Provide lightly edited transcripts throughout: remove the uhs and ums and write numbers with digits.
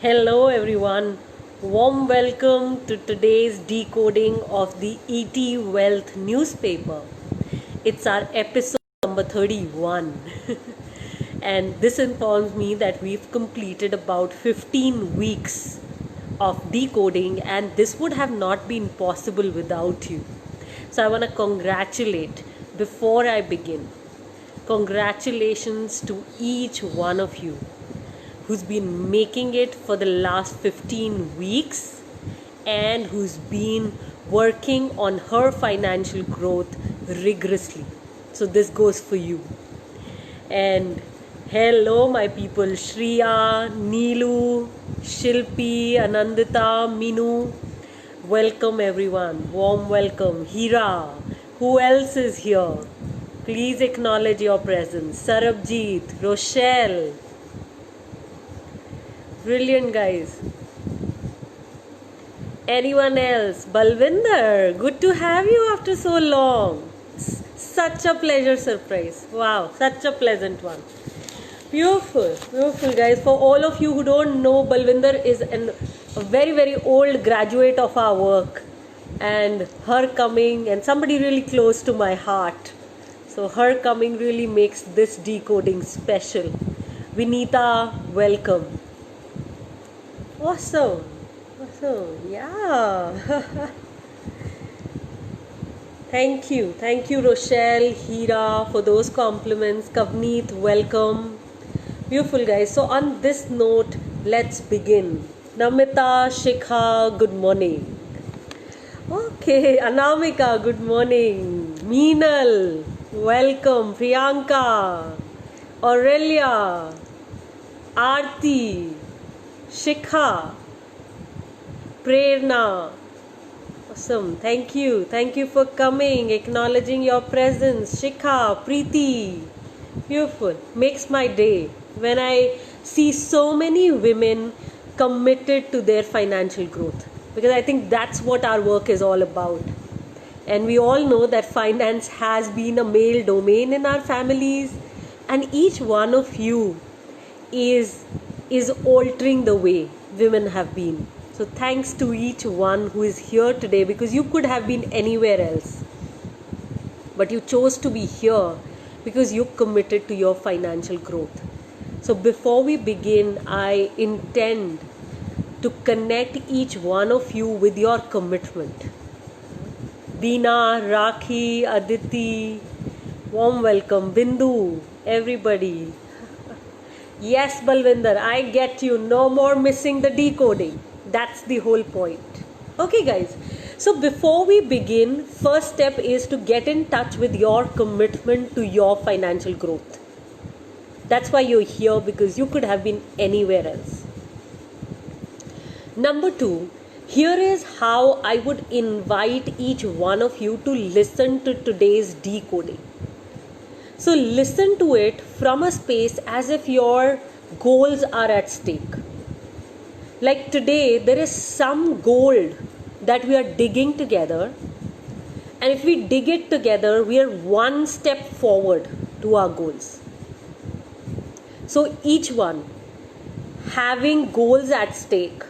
Hello, everyone. Warm welcome to today's decoding of the ET Wealth newspaper. It's our episode number 31. And this informs me that we've completed about 15 weeks of decoding, and this would have not been possible without you. So I want to congratulate before I begin. Congratulations to each one of you who's been making it for the last 15 weeks and who's been working on her financial growth rigorously. So this goes for you. And hello, my people: Shriya, Neelu, Shilpi, Anandita, Minu. Welcome, everyone. Warm welcome. Hira. Who else is here? Please acknowledge your presence. Sarabjeet, Rochelle. Brilliant, guys. Anyone else? Balvinder, good to have you after so long. Such a pleasure surprise. Wow, such a pleasant one. Beautiful, beautiful, guys. For all of you who don't know, Balvinder is a very, very old graduate of our work. And her coming, and somebody really close to my heart. So her coming really makes this decoding special. Vinita, welcome. Awesome. Yeah. Thank you, Rochelle, Hira, for those compliments. Kavneet, welcome. Beautiful, guys. So on this note, let's begin. Namita, Shikha, good morning. Okay, Anamika, good morning. Meenal, welcome. Priyanka, Aurelia, Aarti, Shikha, Prerna. Awesome. Thank you. Thank you for coming, acknowledging your presence. Shikha, Preeti. Beautiful. Makes my day when I see so many women committed to their financial growth. Because I think that's what our work is all about. And we all know that finance has been a male domain in our families. And each one of you is altering the way women have been. So thanks to each one who is here today, because you could have been anywhere else. But you chose to be here because you committed to your financial growth. So before we begin, I intend to connect each one of you with your commitment. Deena, Rakhi, Aditi, warm welcome. Bindu, everybody. Yes, Balvinder, I get you. No more missing the decoding. That's the whole point. Okay, guys. So before we begin, first step is to get in touch with your commitment to your financial growth. That's why you're here, because you could have been anywhere else. Number 2, here is how I would invite each one of you to listen to today's decoding. So listen to it from a space as if your goals are at stake. Like today, there is some gold that we are digging together. And if we dig it together, we are one step forward to our goals. So each one having goals at stake.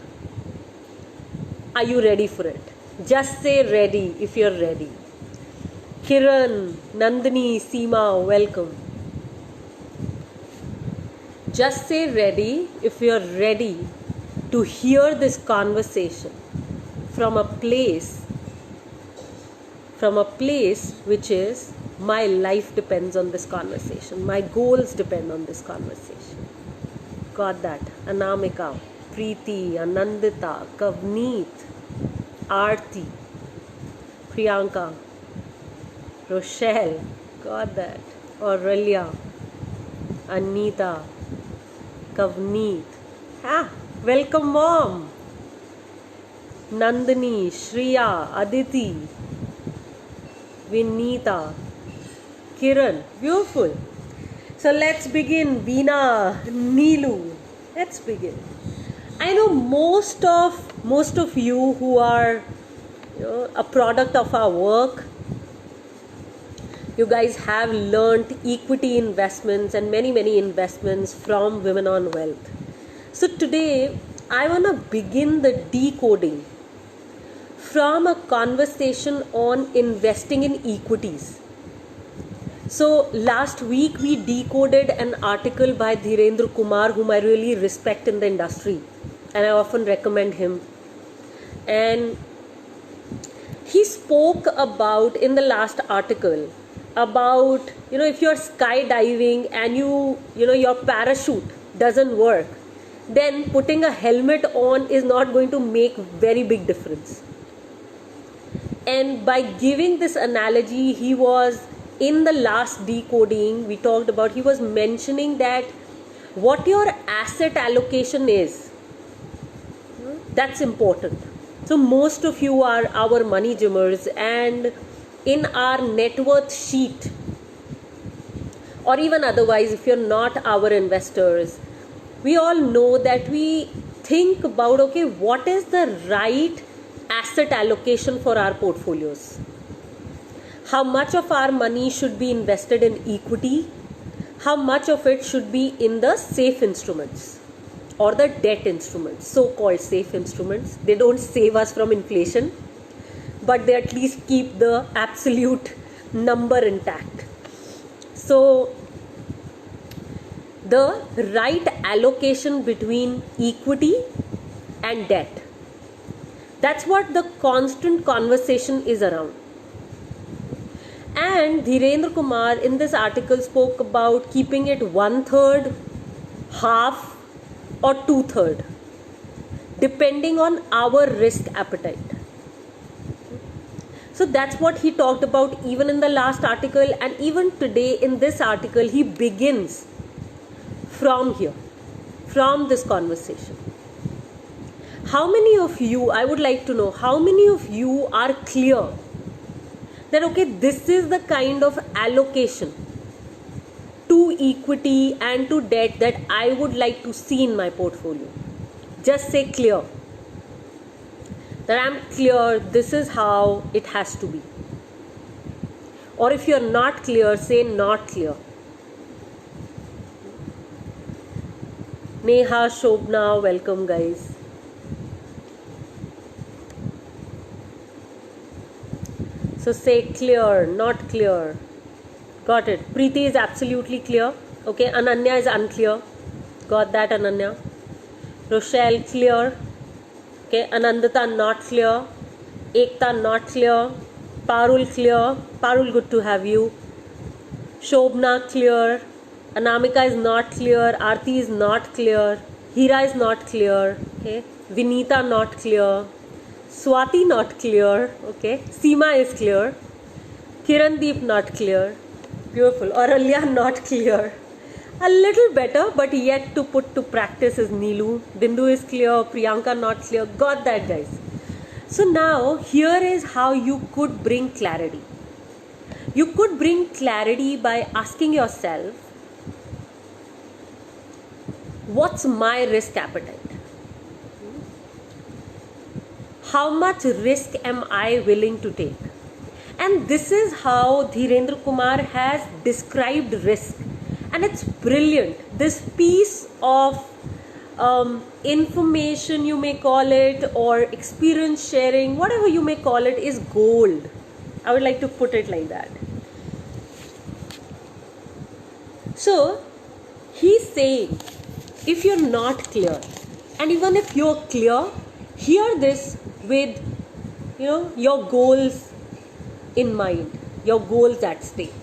Are you ready for it? Just say ready if you're ready. Kiran, Nandini, Seema, welcome. Just say ready if you're ready to hear this conversation from a place which is, my life depends on this conversation. My goals depend on this conversation. Got that? Anamika, Preeti, Anandita, Kavneet, Aarti, Priyanka, Rochelle, got that? Aurelia, Anita, Kavneet. Welcome, Mom. Nandini, Shriya, Aditi, Vinita, Kiran. Beautiful. So let's begin. Veena, Neelu. Let's begin. I know most of you who are a product of our work, you guys have learned equity investments and many investments from Women on Wealth. So today I want to begin the decoding from a conversation on investing in equities. So last week we decoded an article by Dhirendra Kumar, whom I really respect in the industry, and I often recommend him. And he spoke about, in the last article, about, if you're skydiving and your parachute doesn't work, then putting a helmet on is not going to make very big difference. And by giving this analogy, he was, in the last decoding we talked about, he was mentioning that what your asset allocation is, that's important. So most of you are our money gymmers, and in our net worth sheet, or even otherwise, if you're not our investors, we all know that we think about, okay, what is the right asset allocation for our portfolios? How much of our money should be invested in equity? How much of it should be in the safe instruments or the debt instruments, so-called safe instruments? They don't save us from inflation, but they at least keep the absolute number intact. So the right allocation between equity and debt, that's what the constant conversation is around. And Dhirendra Kumar in this article spoke about keeping it 1/3, half, or 2/3, depending on our risk appetite. So that's what he talked about even in the last article, and even today in this article he begins from here, from this conversation. How many of you, I would like to know, how many of you are clear that, okay, this is the kind of allocation to equity and to debt that I would like to see in my portfolio? Just say clear. That I'm clear, this is how it has to be. Or if you're not clear, say not clear. Neha, Shobna, welcome guys. So say clear, not clear. Got it. Preeti is absolutely clear. Okay, Ananya is unclear. Got that, Ananya. Rochelle, clear. Okay, Anandita, not clear. Ekta, not clear. Parul, clear. Parul, good to have you. Shobna, clear. Anamika is not clear. Aarti is not clear. Hira is not clear. Okay, Vinita, not clear. Swati, not clear. Okay, Seema is clear. Kirandeep, not clear. Beautiful. Aurelya, not clear. A little better, but yet to put to practice is Neelu. Bindu is clear. Priyanka, not clear. Got that, guys. So now here is how you could bring clarity. You could bring clarity by asking yourself, what's my risk appetite? How much risk am I willing to take? And this is how Dhirendra Kumar has described risk. And it's brilliant. This piece of information, you may call it, or experience sharing, whatever you may call it, is gold. I would like to put it like that. So he's saying, if you're not clear, and even if you're clear, hear this with your goals in mind, your goals at stake.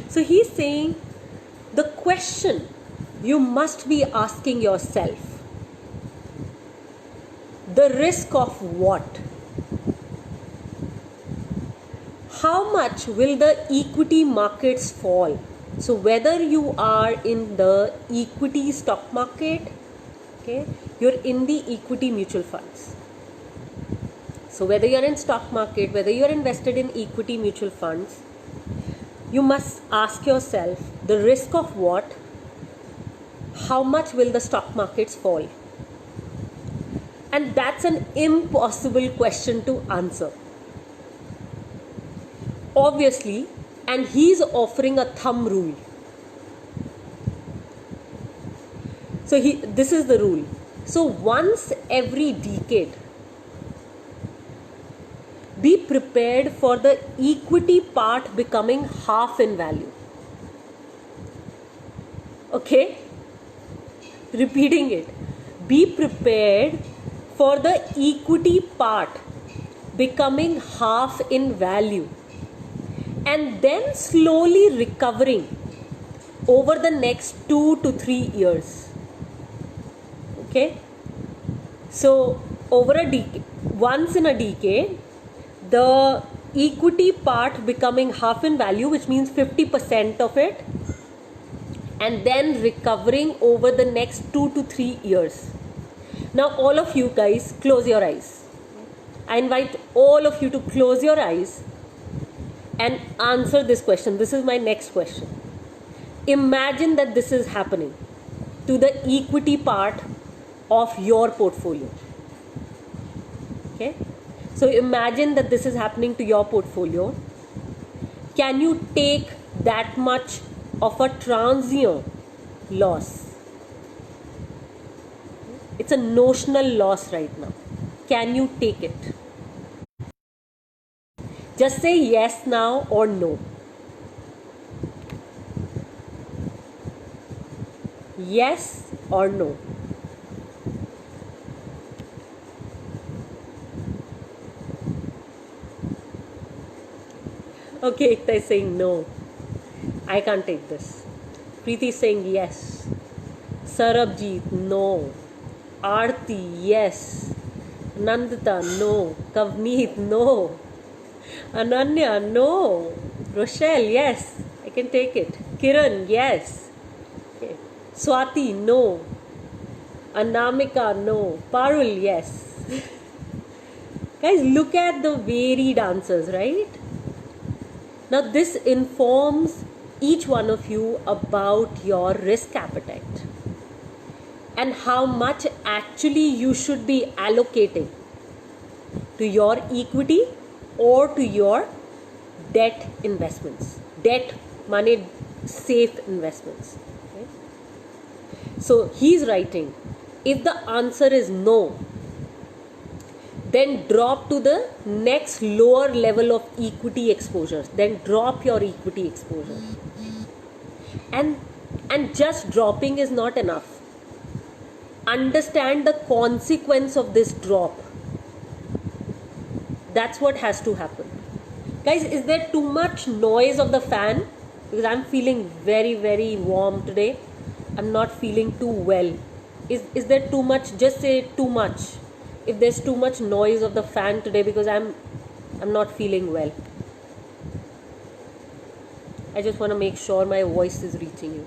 So he's saying, the question you must be asking yourself, the risk of what? How much will the equity markets fall? So whether you are in the equity stock market, okay, you're in the equity mutual funds. So whether you're in stock market, whether you're invested in equity mutual funds, you must ask yourself, the risk of what? How much will the stock markets fall? And that's an impossible question to answer, obviously. And he's offering a thumb rule. So this is the rule. So once every decade, be prepared for the equity part becoming half in value. Okay? Repeating it. Be prepared for the equity part becoming half in value and then slowly recovering over the next 2 to 3 years. Okay? So over a decade, once in a decade, the equity part becoming half in value, which means 50% of it, and then recovering over the next 2 to 3 years. Now all of you guys, close your eyes. I invite all of you to close your eyes and answer this question. This is my next question. Imagine that this is happening to the equity part of your portfolio. Okay? So imagine that this is happening to your portfolio. Can you take that much of a transient loss? It's a notional loss right now. Can you take it? Just say yes now or no. Yes or no. Okay, Ekta is saying no. I can't take this. Preeti is saying yes. Sarabjeet, no. Aarti, yes. Nandita, no. Kavneet, no. Ananya, no. Rochelle, yes. I can take it. Kiran, yes. Okay. Swati, no. Anamika, no. Parul, yes. Guys, look at the varied answers, right? Now this informs each one of you about your risk appetite and how much actually you should be allocating to your equity or to your debt investments. Debt money safe investments. Okay? So he's writing, if the answer is no, then drop to the next lower level of equity exposure. Then drop your equity exposure. And just dropping is not enough. Understand the consequence of this drop. That's what has to happen. Guys, is there too much noise of the fan? Because I'm feeling very, very warm today. I'm not feeling too well. Is there too much? Just say too much. If there's too much noise of the fan today, because I'm not feeling well. I just want to make sure my voice is reaching you.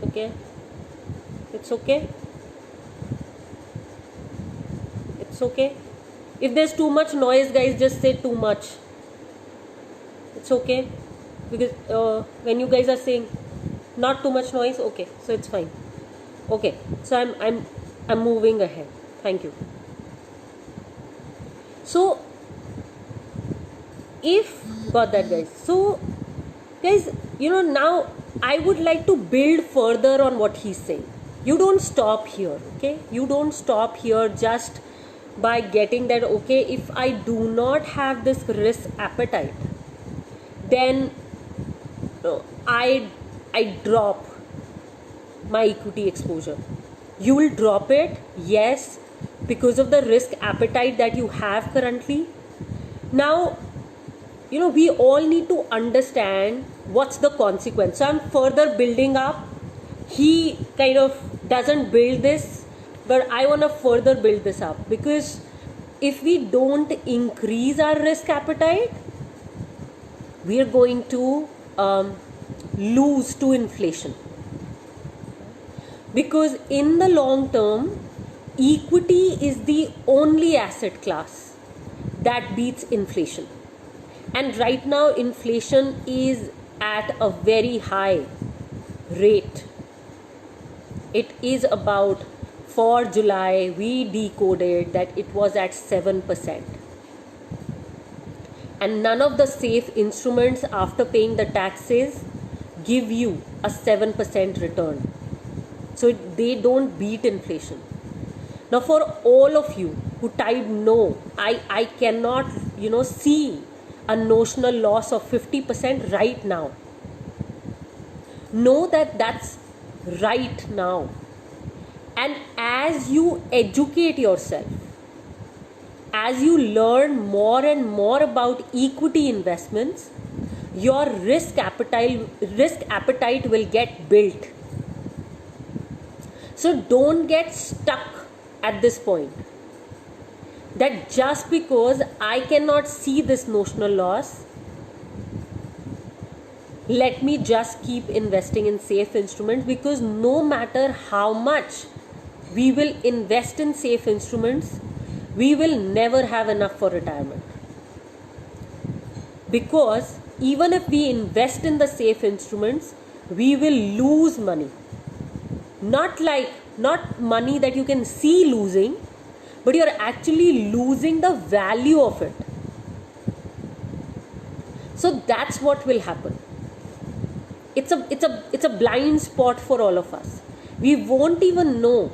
Okay? It's okay? It's okay? If there's too much noise, guys, just say too much. It's okay? Because when you guys are saying not too much noise, okay, so it's fine. Okay, so I'm moving ahead. Thank you. So if got that, guys. So guys, now I would like to build further on what he's saying. You don't stop here, okay? You don't stop here just by getting that, okay, if I do not have this risk appetite, then I drop my equity exposure. You will drop it, yes, because of the risk appetite that you have currently. Now, we all need to understand what's the consequence. So I'm further building up. He kind of doesn't build this, but I want to further build this up, because if we don't increase our risk appetite, we are going to lose to inflation. Because in the long term, equity is the only asset class that beats inflation. And right now, inflation is at a very high rate. It is about for July, we decoded that it was at 7%. And none of the safe instruments after paying the taxes give you a 7% return. So they don't beat inflation. Now for all of you who typed no, I cannot, see a notional loss of 50% right now. Know that that's right now. And as you educate yourself, as you learn more and more about equity investments, your risk appetite will get built. So don't get stuck at this point that just because I cannot see this notional loss, let me just keep investing in safe instruments, because no matter how much we will invest in safe instruments, we will never have enough for retirement. Because even if we invest in the safe instruments, we will lose money. Not money that you can see losing, but you're actually losing the value of it. So that's what will happen. It's a blind spot for all of us. We won't even know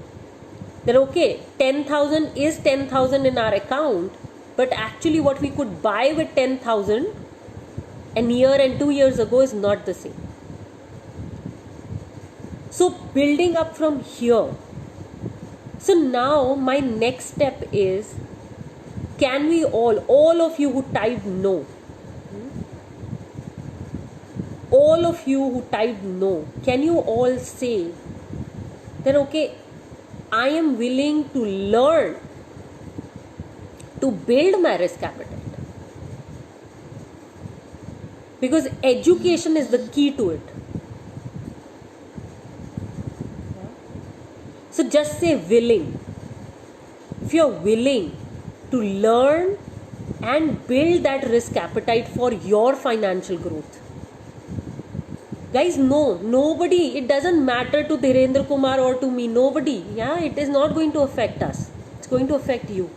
that, okay, 10,000 is 10,000 in our account, but actually what we could buy with 10,000 a year and 2 years ago is not the same. So building up from here. So now my next step is, can we all of you who typed no, can you all say that, okay, I am willing to learn to build my risk appetite? Because education is the key to it. So just say willing. If you're willing to learn and build that risk appetite for your financial growth. Guys, nobody, it doesn't matter to Dhirendra Kumar or to me, nobody. It is not going to affect us. It's going to affect you.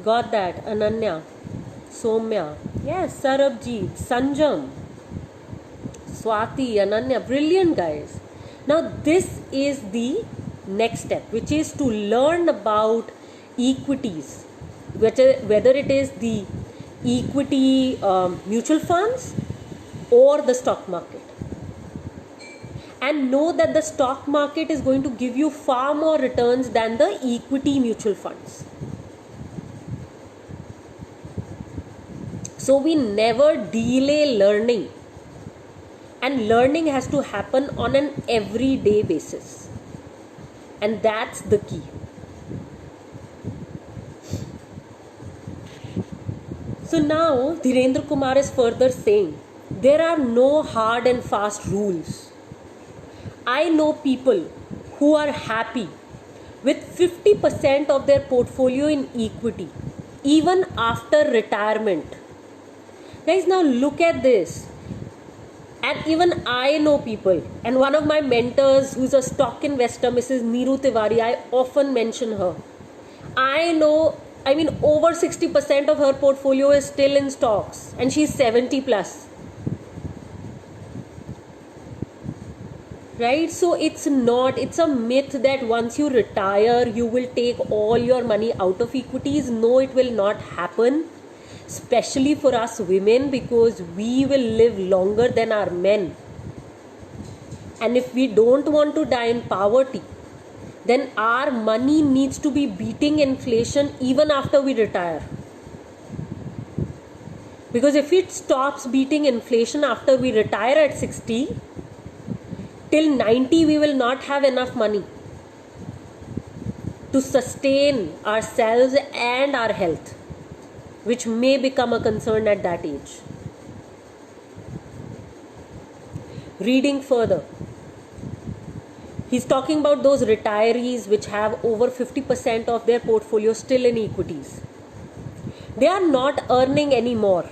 Got that? Ananya, Somya, yes, Sarabjit, Sanjam, Swati, Ananya, brilliant guys. Now this is the next step, which is to learn about equities, whether it is the equity mutual funds or the stock market. And know that the stock market is going to give you far more returns than the equity mutual funds. So we never delay learning. And learning has to happen on an everyday basis. And that's the key. So now Dhirendra Kumar is further saying, there are no hard and fast rules. I know people who are happy with 50% of their portfolio in equity, even after retirement. Guys, now look at this. And even I know people, and one of my mentors who's a stock investor, Mrs. Neeru Tiwari, I often mention her. Over 60% of her portfolio is still in stocks, and she's 70 plus. Right? So it's a myth that once you retire, you will take all your money out of equities. No, it will not happen. Especially for us women, because we will live longer than our men. And if we don't want to die in poverty, then our money needs to be beating inflation even after we retire. Because if it stops beating inflation after we retire at 60, till 90 we will not have enough money to sustain ourselves and our health, which may become a concern at that age. Reading further, he's talking about those retirees which have over 50% of their portfolio still in equities. They are not earning anymore,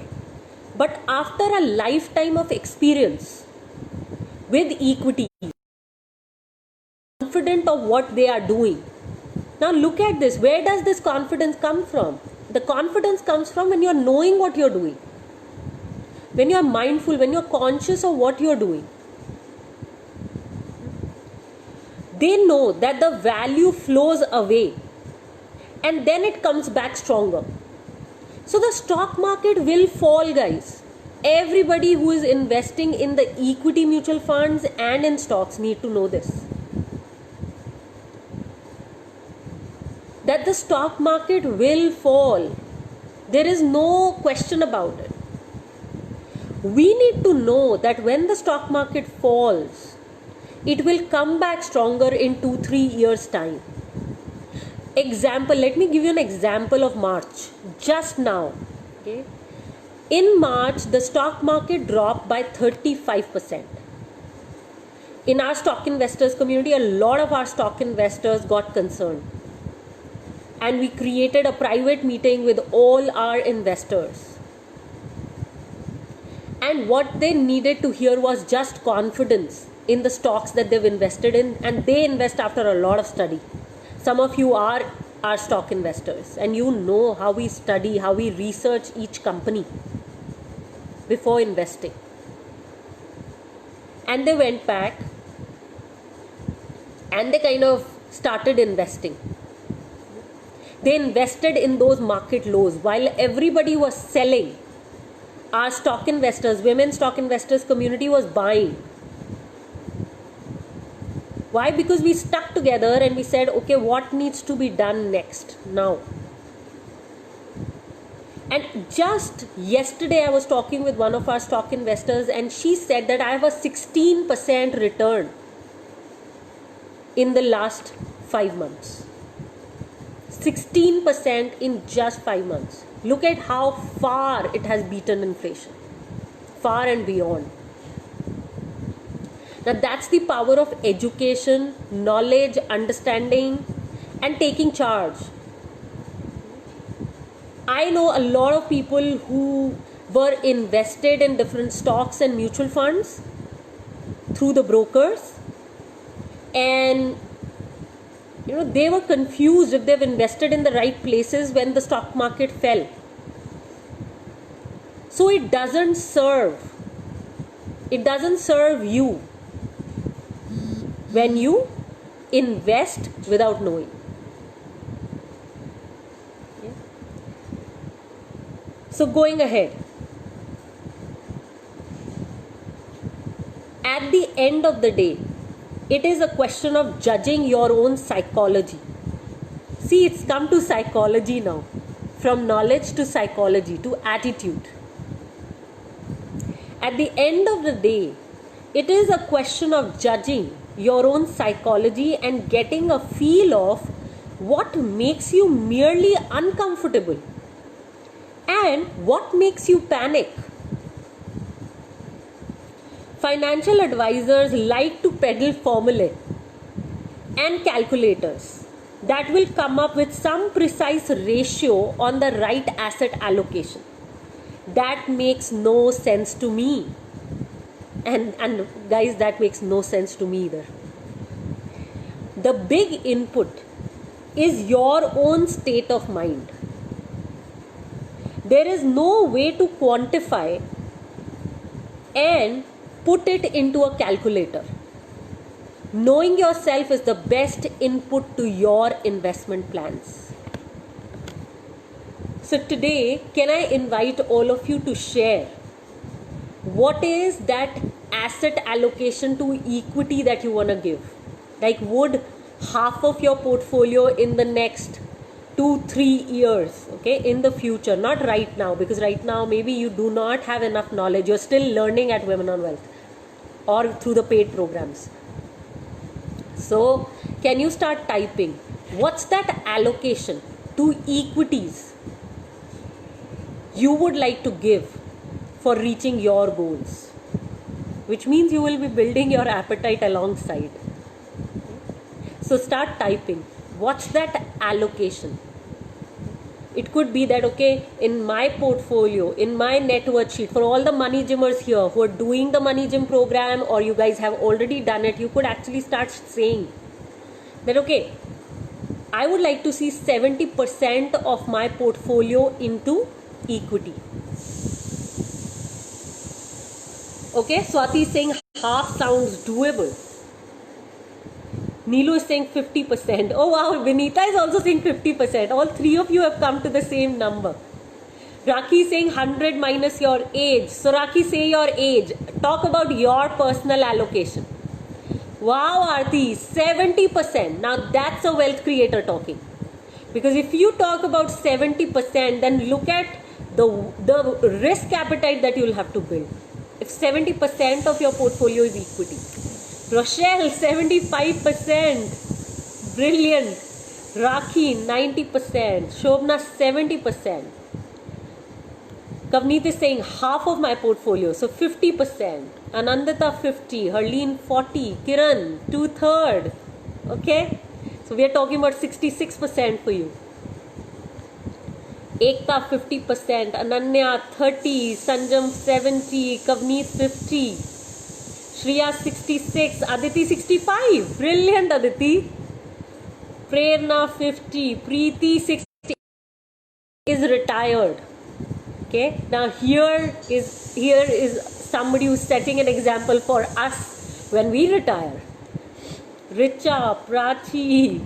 but after a lifetime of experience with equity, confident of what they are doing. Now look at this. Where does this confidence come from? The confidence comes from when you're knowing what you're doing. When you're mindful, when you're conscious of what you're doing. They know that the value flows away and then it comes back stronger. So the stock market will fall, guys. Everybody who is investing in the equity mutual funds and in stocks need to know this. That the stock market will fall. There is no question about it. We need to know that when the stock market falls, it will come back stronger in 2-3 years' time. Example, let me give you an example of March. Just now, okay? In March, the stock market dropped by 35%. In our stock investors community, a lot of our stock investors got concerned. And we created a private meeting with all our investors. And what they needed to hear was just confidence in the stocks that they've invested in, and they invest after a lot of study. Some of you are our stock investors and you know how we study, how we research each company before investing. And they went back and they kind of started investing. They invested in those market lows while everybody was selling. Our stock investors, women stock investors community was buying. Why? Because we stuck together and we said, okay, what needs to be done next now? And just yesterday I was talking with one of our stock investors and she said that I have a 16% return in the last 5 months. 16% in just 5 months. Look at how far it has beaten inflation. Far and beyond. Now that's the power of education, knowledge, understanding, and taking charge. I know a lot of people who were invested in different stocks and mutual funds through the brokers, and they were confused if they've invested in the right places when the stock market fell. So it doesn't serve you when you invest without knowing. Yeah. So going ahead, at the end of the day, it is a question of judging your own psychology. See, it's come to psychology now. From knowledge to psychology to attitude. At the end of the day, it is a question of judging your own psychology and getting a feel of what makes you merely uncomfortable and what makes you panic. Financial advisors like to peddle formulae and calculators that will come up with some precise ratio on the right asset allocation. That makes no sense to me. And guys, that makes no sense to me either. The big input is your own state of mind. There is no way to quantify and put it into a calculator. Knowing yourself is the best input to your investment plans. So today, can I invite all of you to share what is that asset allocation to equity that you want to give? Like, would half of your portfolio in the next 2-3 years, okay, in the future, not right now, because right now maybe you do not have enough knowledge, you're still learning at Women on Wealth or through the paid programs. So can you start typing what's that allocation to equities you would like to give for reaching your goals, which means you will be building your appetite alongside. So start typing what's that allocation. It could be that, okay, in my portfolio, in my net worth sheet, for all the money gymmers here who are doing the money gym program, or you guys have already done it, you could actually start saying that okay, I would like to see 70% of my portfolio into equity. Okay, Swati is saying half sounds doable. Neelu is saying 50%. Oh wow, Vinita is also saying 50%. All three of you have come to the same number. Raki is saying 100 minus your age. So Raki, say your age. Talk about your personal allocation. Wow, Aarti, 70%. Now that's a wealth creator talking. Because if you talk about 70%, then look at the risk appetite that you'll have to build. If 70% of your portfolio is equity. Rochelle, 75%. Brilliant. Rakhi, 90%. Shobna, 70%. Kavneet is saying half of my portfolio, so 50%. Anandita, 50. Harleen, 40. Kiran, 2/3. Okay? So we are talking about 66% for you. Ekta, 50%. Ananya, 30. Sanjam, 70. Kavneet, 50. Shriya, 66. Aditi, 65. Brilliant, Aditi. Prerna, 50. Preeti, 60. Is retired. Okay. Now here is somebody who's setting an example for us when we retire. Richa, Prachi,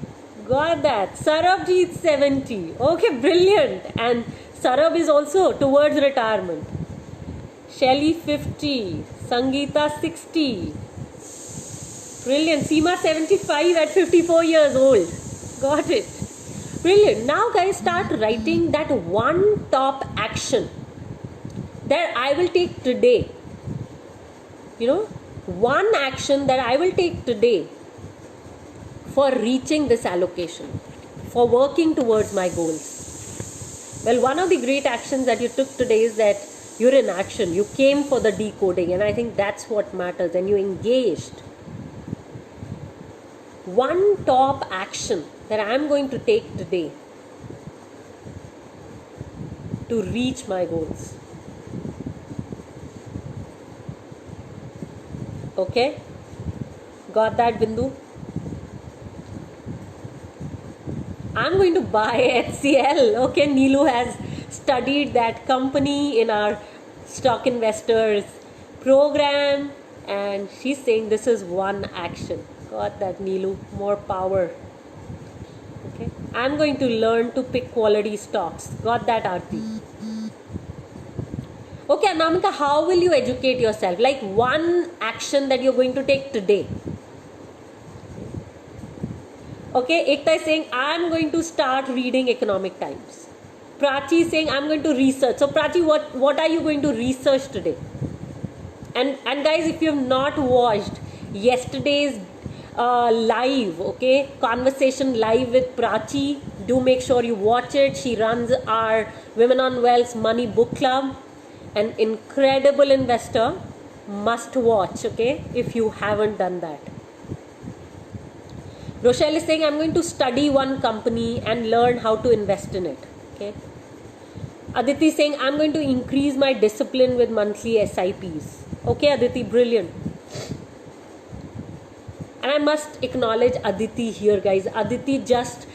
got that. Sarabjeet, 70. Okay, brilliant. And Sarab is also towards retirement. Shelly, 50. Sangeeta, 60. Brilliant. Seema, 75 at 54 years old. Got it. Brilliant. Now guys, start writing that one top action that I will take today. One action that I will take today for reaching this allocation, for working towards my goals. Well, one of the great actions that you took today is that you're in action. You came for the decoding, and I think that's what matters, and you engaged. One top action that I'm going to take today to reach my goals. Okay? Got that, Bindu? I'm going to buy HCL. Okay, Neelu has studied that company in our stock investors program, and she's saying this is one action. Got that, Neelu? More power. Okay, I'm going to learn to pick quality stocks. Got that, Aarti? Okay, Anamika, how will you educate yourself? Like one action that you're going to take today. Okay, Ekta is saying, I'm going to start reading Economic Times. Prachi is saying, I'm going to research. So Prachi, what are you going to research today? And guys, if you have not watched yesterday's live, okay, conversation live with Prachi, do make sure you watch it. She runs our Women on Wealth's Money Book Club. An incredible investor, must watch, okay, if you haven't done that. Rochelle is saying, I'm going to study one company and learn how to invest in it. Okay. Aditi is saying, I'm going to increase my discipline with monthly SIPs. Okay, Aditi, brilliant. And I must acknowledge Aditi here, guys. Aditi just,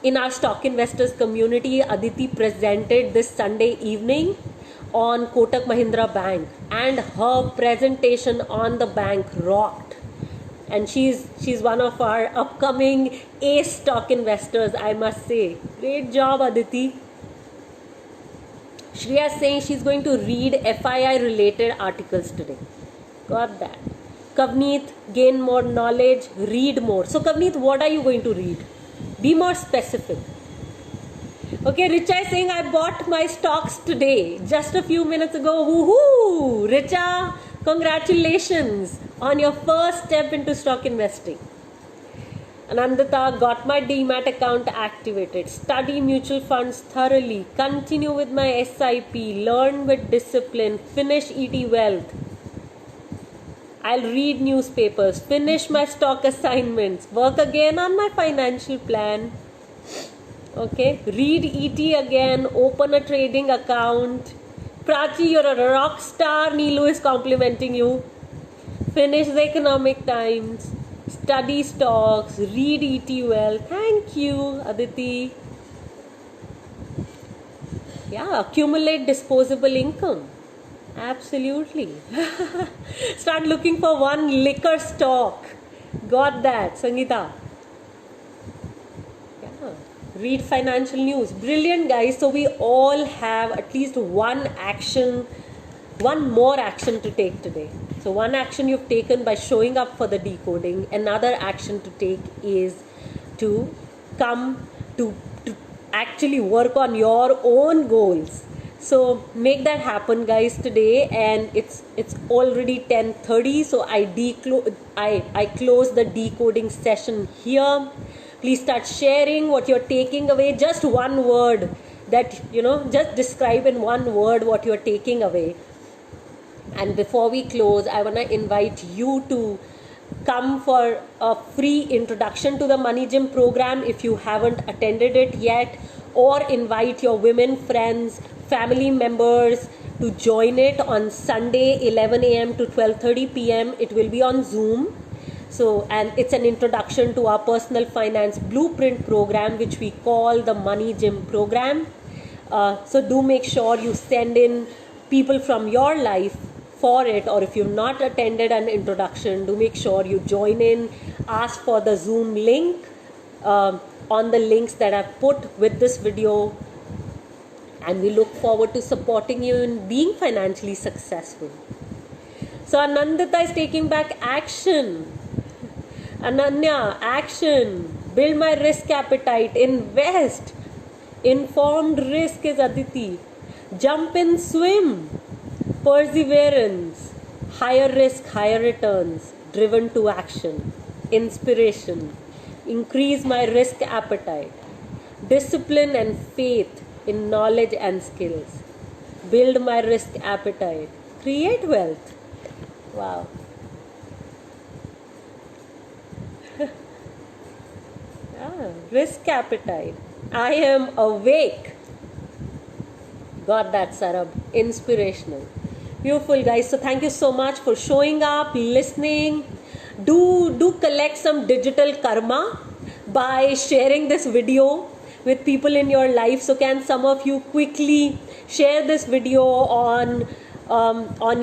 in our stock investors community, Aditi presented this Sunday evening on Kotak Mahindra Bank, and her presentation on the bank rocked. And she's one of our upcoming ace stock investors, I must say. Great job, Aditi. Shreya is saying she's going to read FII related articles today. Got that. Kavneet, gain more knowledge, read more. So Kavneet, what are you going to read? Be more specific. Okay, Richa is saying, I bought my stocks today, just a few minutes ago. Woohoo! Richa, congratulations on your first step into stock investing. Anandita, got my Demat account activated. Study mutual funds thoroughly. Continue with my SIP. Learn with discipline. Finish ET Wealth. I'll read newspapers. Finish my stock assignments. Work again on my financial plan. Okay, read ET again, open a trading account. Prachi, you're a rock star. Neelu is complimenting you. Finish the Economic Times. study stocks, read ET well. Thank you, Aditi. Yeah, accumulate disposable income. Absolutely. Start looking for one liquor stock. Got that, Sangeeta. Yeah. Read financial news. Brilliant, guys. So we all have at least one more action to take today. So one action you've taken by showing up for the decoding. Another action to take is to come to actually work on your own goals. So make that happen, guys, today. And it's already 10:30, so I close the decoding session here. Please start sharing what you're taking away. Just one word that just describe in one word what you're taking away. And before we close, I want to invite you to come for a free introduction to the Money Gym program if you haven't attended it yet, or invite your women friends, family members to join it on Sunday 11 a.m. to 12:30 p.m. It will be on Zoom. So, and it's an introduction to our personal finance blueprint program, which we call the Money Gym program. So do make sure you send in people from your life for it, or if you've not attended an introduction, do make sure you join in. Ask for the Zoom link on the links that I've put with this video, and we look forward to supporting you in being financially successful. So Anandita is taking back action. Ananya, action. Build my risk appetite. Invest. Informed risk is Aditi. Jump in, swim. Perseverance. Higher risk, higher returns. Driven to action. Inspiration. Increase my risk appetite. Discipline and faith in knowledge and skills. Build my risk appetite. Create wealth. Wow. Risk appetite. I am awake. Got that, Sarab. Inspirational. Beautiful, guys. So thank you so much for showing up, listening. Do collect some digital karma by sharing this video with people in your life. So can some of you quickly share this video on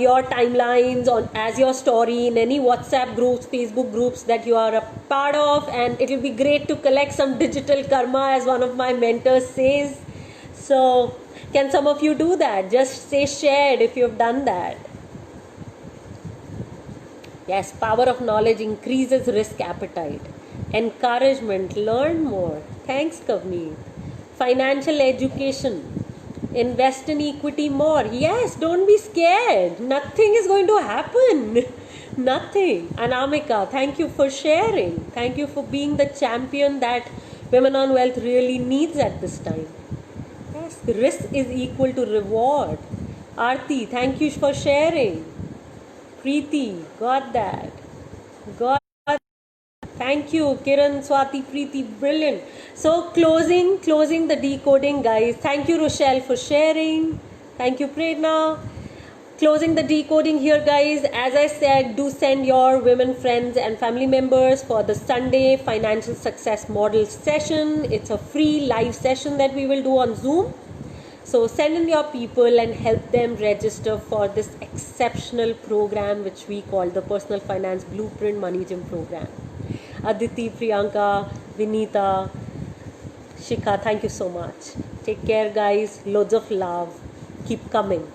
your timelines, as your story in any WhatsApp groups, Facebook groups that you are a part of, and it will be great to collect some digital karma, as one of my mentors says. So can some of you do that? Just say shared if you've done that. Yes, power of knowledge increases risk appetite. Encouragement, learn more. Thanks, Kavneet. Financial education. Invest in equity more. Yes, don't be scared. Nothing is going to happen. Nothing. Anamika, thank you for sharing. Thank you for being the champion that Women on Wealth really needs at this time. Yes, risk is equal to reward. Aarti, thank you for sharing. Preeti, got that. Thank you, Kiran, Swati, Preeti, brilliant. So closing the decoding, guys. Thank you, Rochelle, for sharing. Thank you, Prerna. Closing the decoding here, guys. As I said, do send your women friends and family members for the Sunday Financial Success Model session. It's a free live session that we will do on Zoom. So send in your people and help them register for this exceptional program, which we call the Personal Finance Blueprint Money Gym program. Aditi, Priyanka, Vinita, Shikha, thank you so much. Take care, guys. Loads of love. Keep coming.